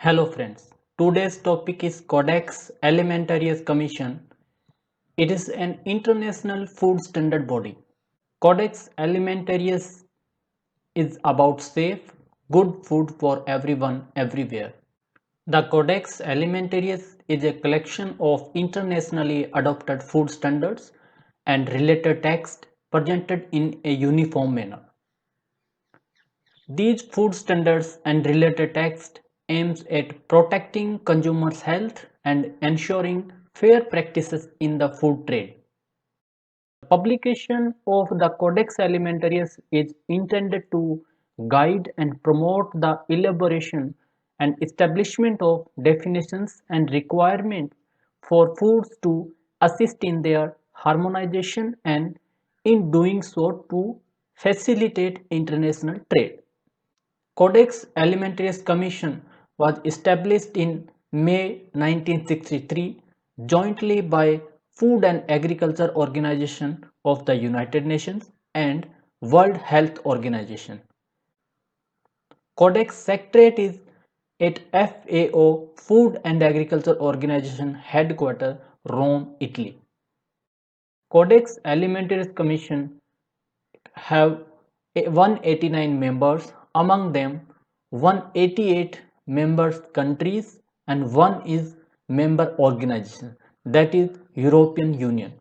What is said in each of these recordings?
Hello friends, today's topic is Codex Alimentarius Commission. It is an international food standard body. Codex Alimentarius is about safe, good food for everyone, everywhere. The Codex Alimentarius is a collection of internationally adopted food standards and related texts presented in a uniform manner. These food standards and related text aims at protecting consumers' health and ensuring fair practices in the food trade. The publication of the Codex Alimentarius is intended to guide and promote the elaboration and establishment of definitions and requirements for foods to assist in their harmonization and in doing so to facilitate international trade. Codex Alimentarius Commission was established in May 1963 jointly by Food and Agriculture Organization of the United Nations and World Health Organization. Codex Secretariat is at FAO Food and Agriculture Organization headquarters Rome, Italy. Codex Alimentarius Commission have 189 members, among them 188 members countries and one is member organization, that is European Union.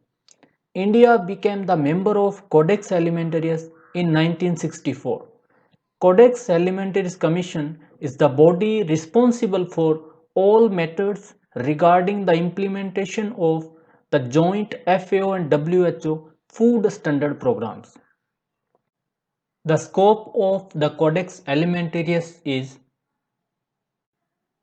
India became the member of Codex Alimentarius in 1964. Codex Alimentarius Commission is the body responsible for all matters regarding the implementation of the joint FAO and WHO food standard programs. The scope of the Codex Alimentarius is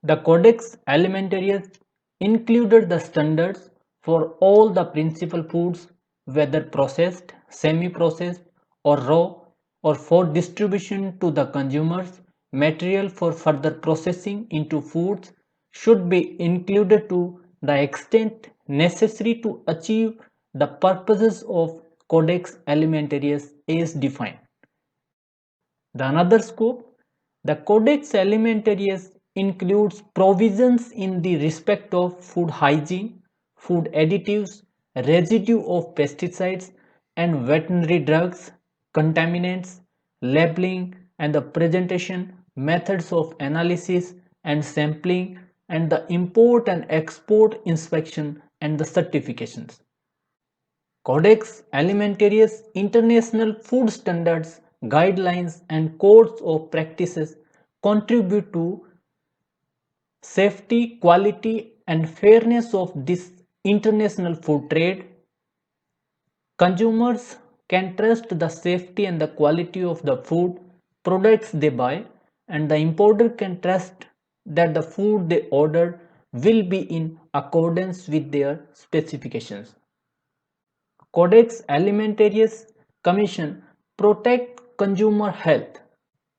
the Codex Alimentarius included the standards for all the principal foods, whether processed, semi-processed, or raw, or for distribution to the consumers. Material for further processing into foods should be included to the extent necessary to achieve the purposes of Codex Alimentarius as defined. The another scope, the Codex Alimentarius includes provisions in the respect of food hygiene, food additives, residue of pesticides and veterinary drugs, contaminants, labeling and the presentation, methods of analysis and sampling and the import and export inspection and the certifications. Codex Alimentarius International Food Standards, Guidelines and Codes of Practices contribute to safety, quality and fairness of this international food trade. Consumers can trust the safety and the quality of the food products they buy, and the importer can trust that the food they order will be in accordance with their specifications. Codex Alimentarius Commission protect consumer health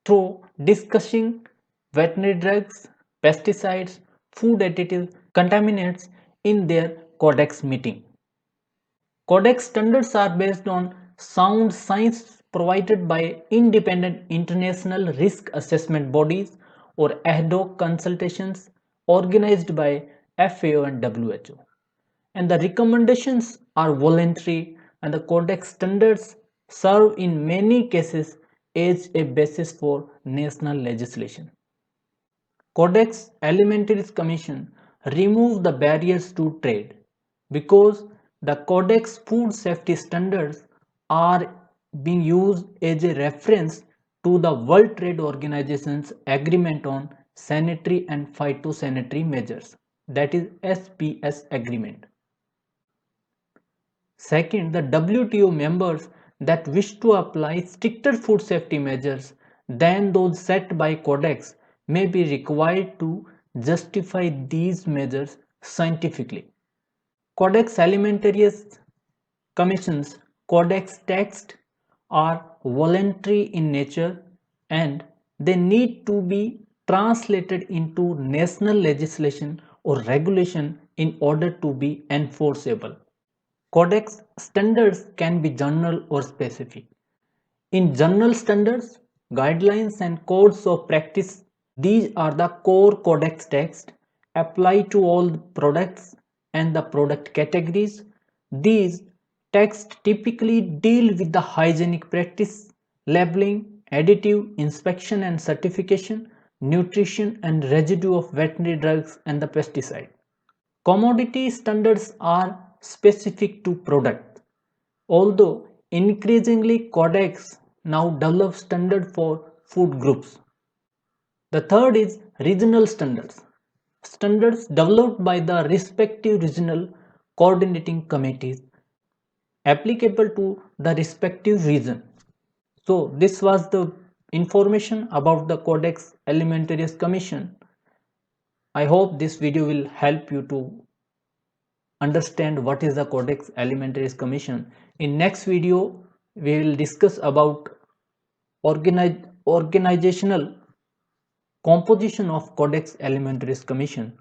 through discussing veterinary drugs, pesticides, food additives, contaminants in their codex meeting. Codex standards are based on sound science provided by independent international risk assessment bodies or ad hoc consultations organized by FAO and WHO. And the recommendations are voluntary and the codex standards serve in many cases as a basis for national legislation. Codex Alimentarius Commission removes the barriers to trade because the Codex food safety standards are being used as a reference to the World Trade Organization's agreement on sanitary and phytosanitary measures, that is SPS agreement. Second, the WTO members that wish to apply stricter food safety measures than those set by Codex may be required to justify these measures scientifically. Codex Alimentarius Commission's Codex text are voluntary in nature and they need to be translated into national legislation or regulation in order to be enforceable. Codex standards can be general or specific. In general standards, guidelines and codes of practice These are the core Codex text apply to all products and the product categories. These texts typically deal with the hygienic practice, labeling, additive, inspection and certification, nutrition and residue of veterinary drugs and the pesticide. Commodity standards are specific to product, although increasingly Codex now develop standard for food groups. The third is regional standards. Standards developed by the respective regional coordinating committees applicable to the respective region. So this was the information about the Codex Alimentarius Commission. I hope this video will help you to understand what is the Codex Alimentarius Commission. In next video, we will discuss about organizational composition of Codex Alimentarius Commission.